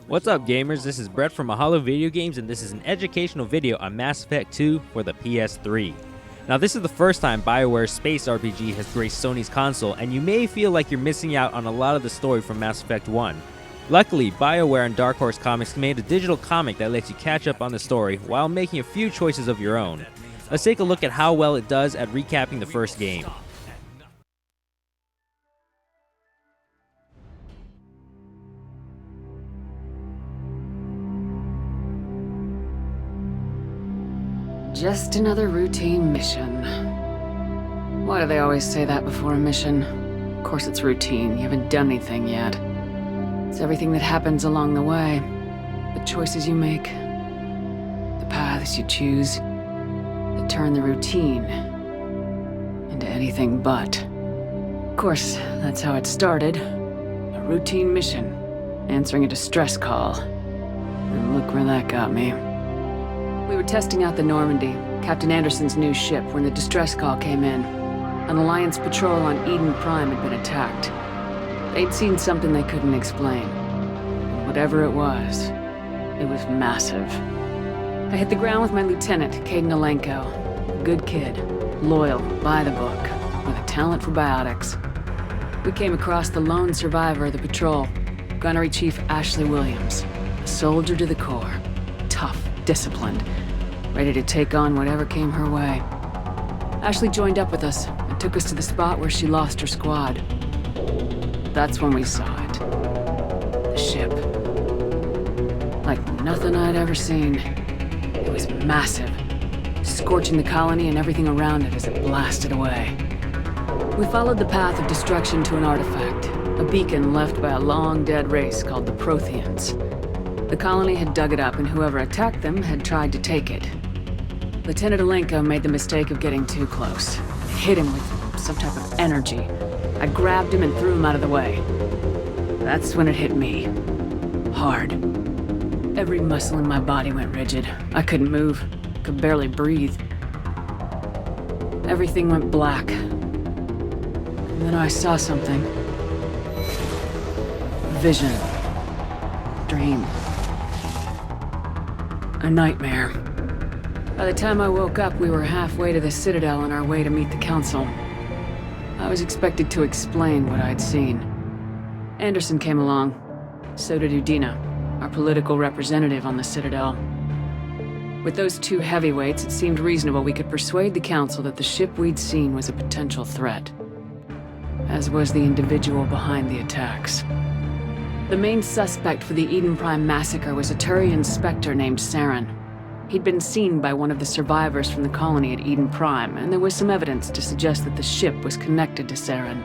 What's up gamers, this is Brett from Mahalo Video Games and this is an educational video on Mass Effect 2 for the PS3. Now this is the first time BioWare's space RPG has graced Sony's console and you may feel like you're missing out on a lot of the story from Mass Effect 1. Luckily, BioWare and Dark Horse Comics made a digital comic that lets you catch up on the story while making a few choices of your own. Let's take a look at how well it does at recapping the first game. Just another routine mission. Why do they always say that before a mission? Of course it's routine, you haven't done anything yet. It's everything that happens along the way. The choices you make, the paths you choose, that turn the routine into anything but. Of course, that's how it started. A routine mission, answering a distress call. And look where that got me. We were testing out the Normandy, Captain Anderson's new ship, when the distress call came in. An Alliance patrol on Eden Prime had been attacked. They'd seen something they couldn't explain. Whatever it was massive. I hit the ground with my lieutenant, Caden Alenko. Good kid, loyal, by the book, with a talent for biotics. We came across the lone survivor of the patrol, Gunnery Chief Ashley Williams, a soldier to the core, tough, disciplined, ready to take on whatever came her way. Ashley joined up with us and took us to the spot where she lost her squad. That's when we saw it. The ship. Like nothing I'd ever seen. It was massive, scorching the colony and everything around it as it blasted away. We followed the path of destruction to an artifact, a beacon left by a long-dead race called the Protheans. The colony had dug it up, and whoever attacked them had tried to take it. Lieutenant Alenko made the mistake of getting too close. It hit him with some type of energy. I grabbed him and threw him out of the way. That's when it hit me. Hard. Every muscle in my body went rigid. I couldn't move. Could barely breathe. Everything went black. And then I saw something. Vision. Dream. A nightmare. By the time I woke up, we were halfway to the Citadel on our way to meet the Council. I was expected to explain what I'd seen. Anderson came along. So did Udina, our political representative on the Citadel. With those two heavyweights, it seemed reasonable we could persuade the Council that the ship we'd seen was a potential threat, as was the individual behind the attacks. The main suspect for the Eden Prime massacre was a Turian Spectre named Saren. He'd been seen by one of the survivors from the colony at Eden Prime, and there was some evidence to suggest that the ship was connected to Saren.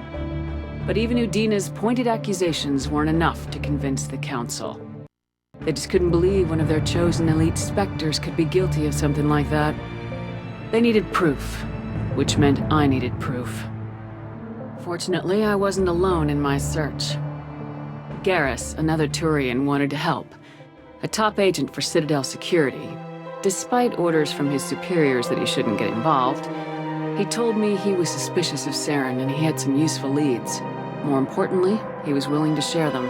But even Udina's pointed accusations weren't enough to convince the Council. They just couldn't believe one of their chosen elite Spectres could be guilty of something like that. They needed proof, which meant I needed proof. Fortunately, I wasn't alone in my search. Garrus, another Turian, wanted to help. A top agent for Citadel security. Despite orders from his superiors that he shouldn't get involved, he told me he was suspicious of Saren and he had some useful leads. More importantly, he was willing to share them.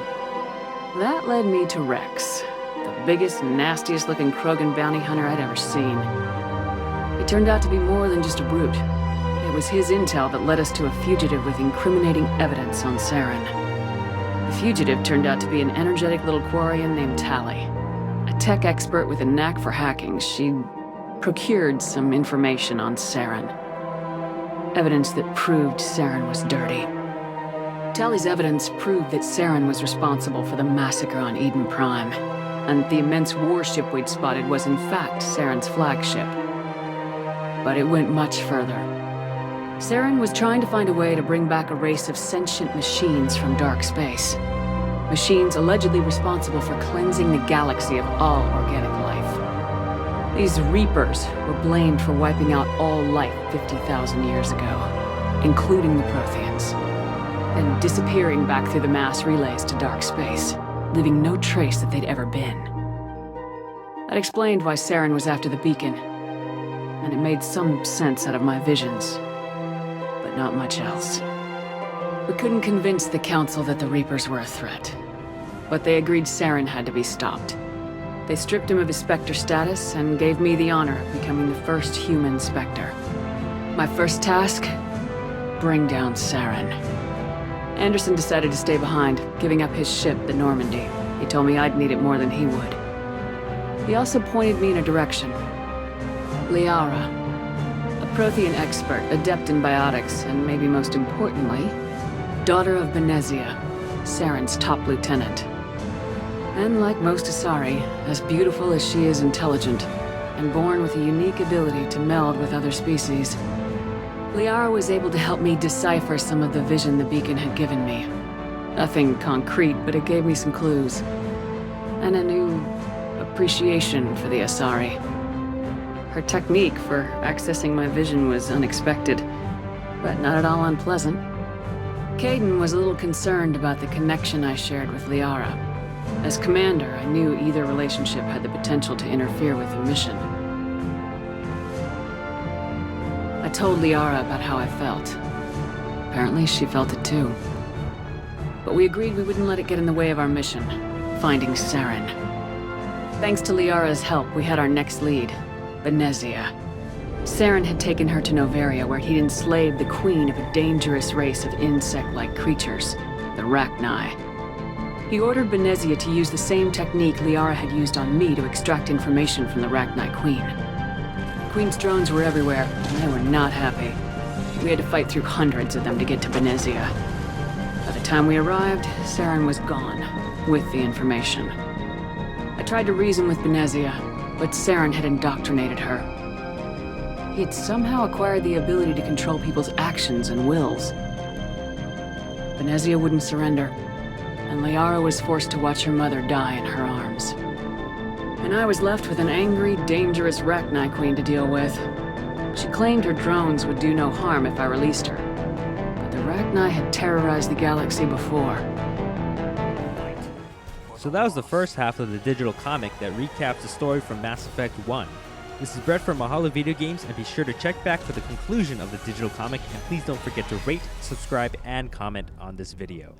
That led me to Rex, the biggest, nastiest looking Krogan bounty hunter I'd ever seen. He turned out to be more than just a brute. It was his intel that led us to a fugitive with incriminating evidence on Saren. The fugitive turned out to be an energetic little Quarian named Tali. A tech expert with a knack for hacking, she procured some information on Saren. Evidence that proved Saren was dirty. Tali's evidence proved that Saren was responsible for the massacre on Eden Prime, and the immense warship we'd spotted was in fact Saren's flagship. But it went much further. Saren was trying to find a way to bring back a race of sentient machines from dark space. Machines allegedly responsible for cleansing the galaxy of all organic life. These Reapers were blamed for wiping out all life 50,000 years ago, including the Protheans, and disappearing back through the mass relays to dark space, leaving no trace that they'd ever been. That explained why Saren was after the beacon, and it made some sense out of my visions, but not much else. We couldn't convince the Council that the Reapers were a threat. but they agreed Saren had to be stopped. They stripped him of his Spectre status and gave me the honor of becoming the first human Spectre. My first task? Bring down Saren. Anderson decided to stay behind, giving up his ship, the Normandy. He told me I'd need it more than he would. He also pointed me in a direction. Liara, a Prothean expert, adept in biotics, and maybe most importantly, daughter of Benezia, Saren's top lieutenant. And like most Asari, as beautiful as she is intelligent, and born with a unique ability to meld with other species, Liara was able to help me decipher some of the vision the beacon had given me. Nothing concrete, but it gave me some clues. And a new appreciation for the Asari. Her technique for accessing my vision was unexpected, but not at all unpleasant. Kaidan was a little concerned about the connection I shared with Liara. As commander, I knew either relationship had the potential to interfere with the mission. I told Liara about how I felt. Apparently, she felt it too. But we agreed we wouldn't let it get in the way of our mission, finding Saren. Thanks to Liara's help, we had our next lead, Benezia. Saren had taken her to Noveria, where he'd enslaved the queen of a dangerous race of insect-like creatures, the Rachni. He ordered Benezia to use the same technique Liara had used on me to extract information from the Rachni queen. The queen's drones were everywhere, and they were not happy. We had to fight through hundreds of them to get to Benezia. By the time we arrived, Saren was gone, with the information. I tried to reason with Benezia, but Saren had indoctrinated her. He had somehow acquired the ability to control people's actions and wills. Benezia wouldn't surrender, and Liara was forced to watch her mother die in her arms. And I was left with an angry, dangerous Rachni queen to deal with. She claimed her drones would do no harm if I released her. But the Rachni had terrorized the galaxy before. So that was the first half of the digital comic that recaps the story from Mass Effect 1. This is Brett from Mahalo Video Games, and be sure to check back for the conclusion of the digital comic, and please don't forget to rate, subscribe, and comment on this video.